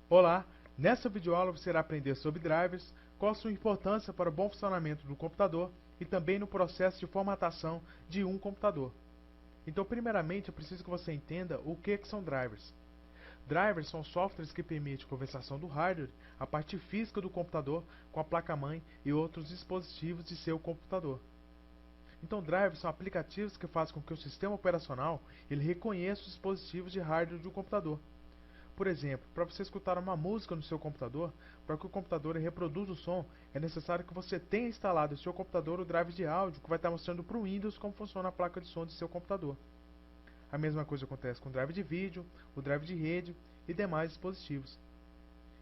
Olá, nessa videoaula você irá aprender sobre drivers, qual a sua importância para o bom funcionamento do computador e também no processo de formatação de um computador. Então, primeiramente, eu preciso que você entenda o que são drivers. Drivers são softwares que permitem conversação do hardware, a parte física do computador, com a placa-mãe e outros dispositivos de seu computador. Então, drivers são aplicativos que fazem com que o sistema operacional ele reconheça os dispositivos de hardware do computador. Por exemplo, para você escutar uma música no seu computador, para que o computador reproduza o som, é necessário que você tenha instalado no seu computador o drive de áudio que vai estar mostrando para o Windows como funciona a placa de som do seu computador. A mesma coisa acontece com o drive de vídeo, o drive de rede e demais dispositivos.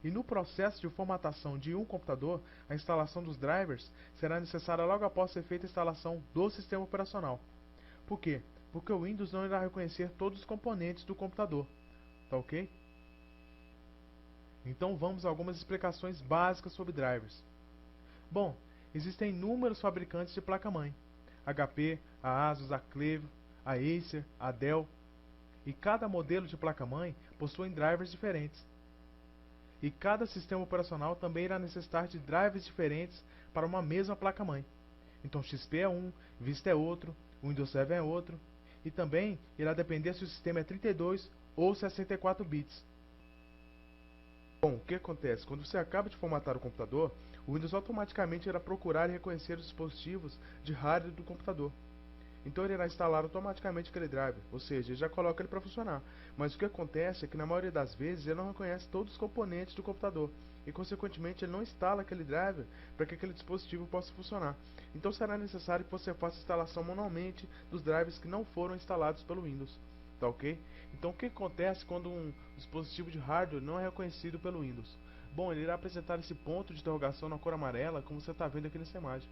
E no processo de formatação de um computador, a instalação dos drivers será necessária logo após ser feita a instalação do sistema operacional. Por quê? Porque o Windows não irá reconhecer todos os componentes do computador. Tá ok? Então vamos a algumas explicações básicas sobre drivers. Bom, existem inúmeros fabricantes de placa-mãe: HP, a Asus, a Cleve, a Acer, a Dell. E cada modelo de placa-mãe possui drivers diferentes. E cada sistema operacional também irá necessitar de drivers diferentes para uma mesma placa-mãe. Então XP é um, Vista é outro, Windows 7 é outro. E também irá depender se o sistema é 32 ou 64 bits. Bom, o que acontece? Quando você acaba de formatar o computador, o Windows automaticamente irá procurar e reconhecer os dispositivos de hardware do computador. Então ele irá instalar automaticamente aquele driver, ou seja, ele já coloca ele para funcionar. Mas o que acontece é que na maioria das vezes ele não reconhece todos os componentes do computador e consequentemente ele não instala aquele driver para que aquele dispositivo possa funcionar. Então será necessário que você faça a instalação manualmente dos drivers que não foram instalados pelo Windows. Tá ok? Então o que acontece quando um dispositivo de hardware não é reconhecido pelo Windows? Bom, ele irá apresentar esse ponto de interrogação na cor amarela, como você está vendo aqui nessa imagem.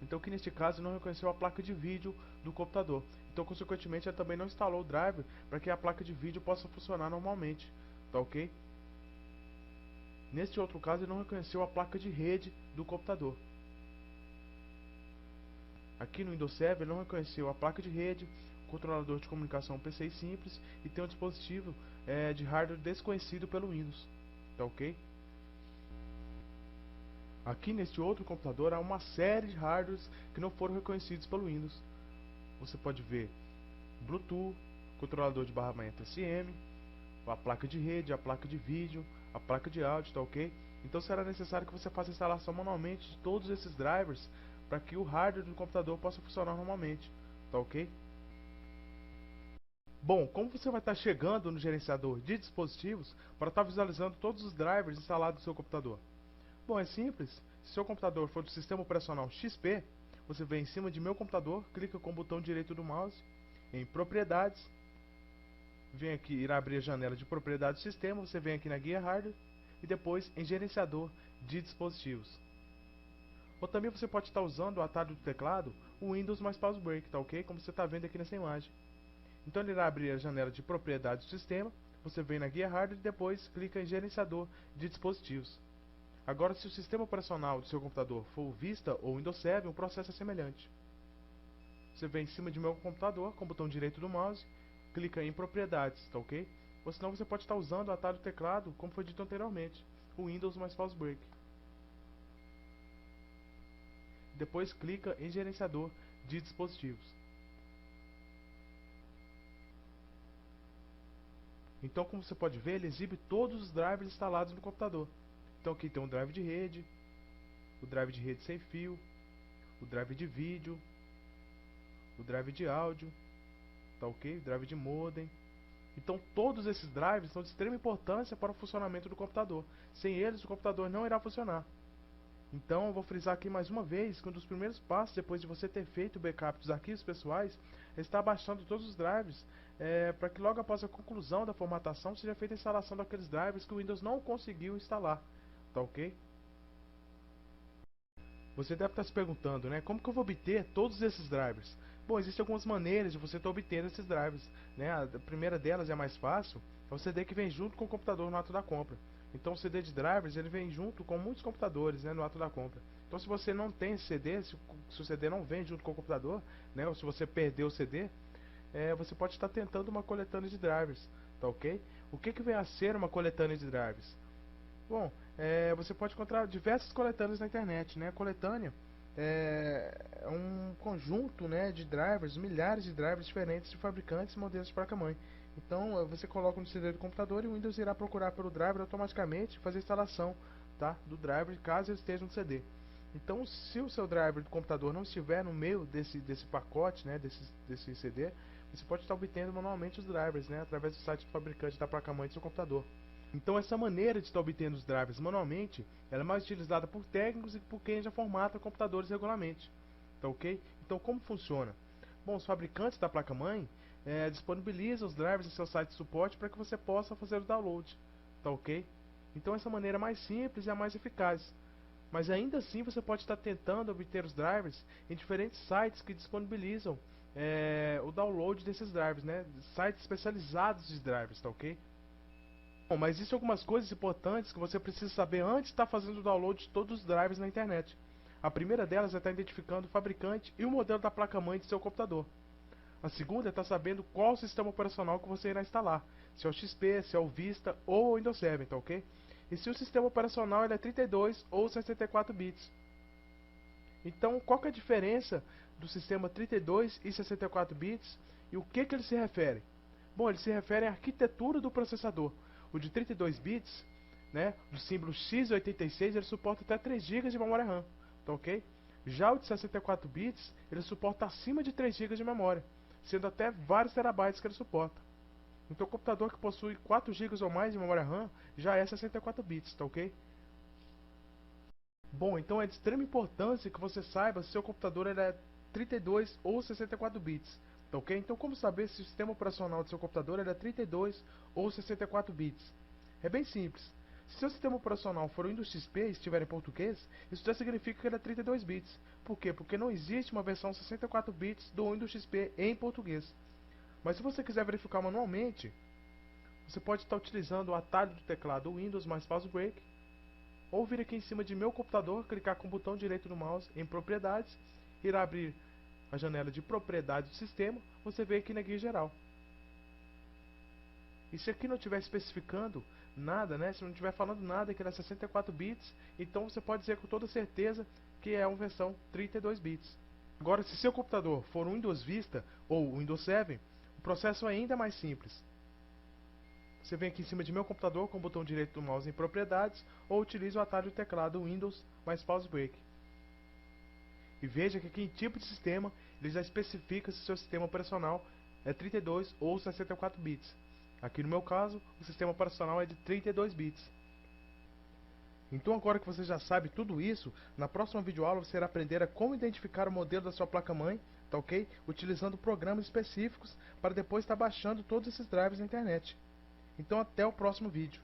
Então que neste caso não reconheceu a placa de vídeo do computador. Então consequentemente ele também não instalou o driver para que a placa de vídeo possa funcionar normalmente. Tá ok? Neste outro caso ele não reconheceu a placa de rede do computador. Aqui no Windows 7 ele não reconheceu a placa de rede, controlador de comunicação PCI simples e tem um dispositivo de hardware desconhecido pelo Windows. Tá ok? Aqui neste outro computador há uma série de hardwares que não foram reconhecidos pelo Windows. Você pode ver Bluetooth, controlador de barra TSM, a placa de rede, a placa de vídeo, a placa de áudio, tá ok? Então será necessário que você faça a instalação manualmente de todos esses drivers para que o hardware do computador possa funcionar normalmente, tá ok? Bom, como você vai estar chegando no gerenciador de dispositivos para estar visualizando todos os drivers instalados no seu computador? Bom, é simples. Se seu computador for do sistema operacional XP, você vem em cima de Meu Computador, clica com o botão direito do mouse em Propriedades, vem aqui, irá abrir a janela de Propriedades do Sistema, você vem aqui na Guia Hardware e depois em Gerenciador de Dispositivos. Ou também você pode estar usando o atalho do teclado, o Windows mais Pause Break, tá ok? Como você está vendo aqui nessa imagem. Então ele irá abrir a janela de Propriedades do Sistema, você vem na Guia Hardware e depois clica em Gerenciador de Dispositivos. Agora, se o sistema operacional do seu computador for o Vista ou Windows 7, o processo é semelhante. Você vem em cima de Meu Computador, com o botão direito do mouse, clica em Propriedades, tá ok? Ou senão você pode estar usando o atalho do teclado, como foi dito anteriormente, o Windows mais Pause Break. Depois clica em Gerenciador de Dispositivos. Então, como você pode ver, ele exibe todos os drivers instalados no computador. Então aqui tem um drive de rede, o drive de rede sem fio, o drive de vídeo, o drive de áudio, tá ok? O drive de modem. Então todos esses drives são de extrema importância para o funcionamento do computador. Sem eles o computador não irá funcionar. Então eu vou frisar aqui mais uma vez que um dos primeiros passos depois de você ter feito o backup dos arquivos pessoais é estar baixando todos os drives para que logo após a conclusão da formatação seja feita a instalação daqueles drivers que o Windows não conseguiu instalar. Tá ok? Você deve estar se perguntando, né? Como que eu vou obter todos esses drivers? Bom, existem algumas maneiras de você estar obtendo esses drivers, né? A primeira delas é a mais fácil, é o CD que vem junto com o computador no ato da compra. Então o CD de drivers ele vem junto com muitos computadores, né, no ato da compra. Então se você não tem esse CD, se o CD não vem junto com o computador, né, ou se você perdeu o CD, você pode estar tentando uma coletânea de drivers, tá ok? O que vem a ser uma coletânea de drivers? Bom, você pode encontrar diversas coletâneas na internet, né? A coletânea é um conjunto, né, de drivers, milhares de drivers diferentes de fabricantes e modelos de placa-mãe. Então, você coloca no CD do computador e o Windows irá procurar pelo driver automaticamente e fazer a instalação, tá, do driver caso ele esteja no CD. Então, se o seu driver do computador não estiver no meio desse pacote, né, desse CD, você pode estar obtendo manualmente os drivers, né, através do site do fabricante da placa-mãe do seu computador. Então, essa maneira de estar obtendo os drivers manualmente, ela é mais utilizada por técnicos e por quem já formata computadores regularmente. Tá ok? Então, como funciona? Bom, os fabricantes da placa-mãe disponibilizam os drivers em seu site de suporte para que você possa fazer o download. Tá ok? Então, essa maneira é mais simples e a mais eficaz. Mas ainda assim, você pode estar tentando obter os drivers em diferentes sites que disponibilizam o download desses drivers, né? Sites especializados de drivers, tá ok? Bom, mas existem algumas coisas importantes que você precisa saber antes de estar fazendo o download de todos os drivers na internet. A primeira delas é estar identificando o fabricante e o modelo da placa-mãe de seu computador. A segunda é estar sabendo qual sistema operacional que você irá instalar, se é o XP, se é o Vista ou o Windows 7, tá ok? E se o sistema operacional é 32 ou 64 bits. Então, qual que é a diferença do sistema 32 e 64 bits e o que ele se refere? Bom, ele se refere à arquitetura do processador. O de 32 bits, né, do símbolo x86, ele suporta até 3 GB de memória RAM, tá ok? Já o de 64 bits, ele suporta acima de 3 GB de memória, sendo até vários terabytes que ele suporta. Então, o computador que possui 4 GB ou mais de memória RAM já é 64 bits, tá ok? Bom, então é de extrema importância que você saiba se seu computador é 32 ou 64 bits, tá ok? Então, como saber se o sistema operacional do seu computador é 32 ou 64 bits? É bem simples. Se seu sistema operacional for o Windows XP e estiver em português, isso já significa que ele é 32 bits. Por quê? Porque não existe uma versão 64 bits do Windows XP em português. Mas se você quiser verificar manualmente, você pode estar utilizando o atalho do teclado Windows mais Pause Break, ou vir aqui em cima de meu computador, clicar com o botão direito do mouse em propriedades, irá abrir a janela de propriedades do sistema, você vê aqui na guia geral. E se aqui não estiver especificando nada, né, se não estiver falando nada que ele é 64 bits, então você pode dizer com toda certeza que é uma versão 32 bits. Agora, se seu computador for um Windows Vista ou Windows 7, o processo é ainda mais simples. Você vem aqui em cima de meu computador com o botão direito do mouse em propriedades ou utilize o atalho do teclado Windows mais Pause Break. E veja que aqui em tipo de sistema ele já especifica se seu sistema operacional é 32 ou 64 bits. Aqui no meu caso, o sistema operacional é de 32 bits. Então agora que você já sabe tudo isso, na próxima videoaula você irá aprender a como identificar o modelo da sua placa-mãe, tá ok? Utilizando programas específicos para depois estar baixando todos esses drivers na internet. Então até o próximo vídeo.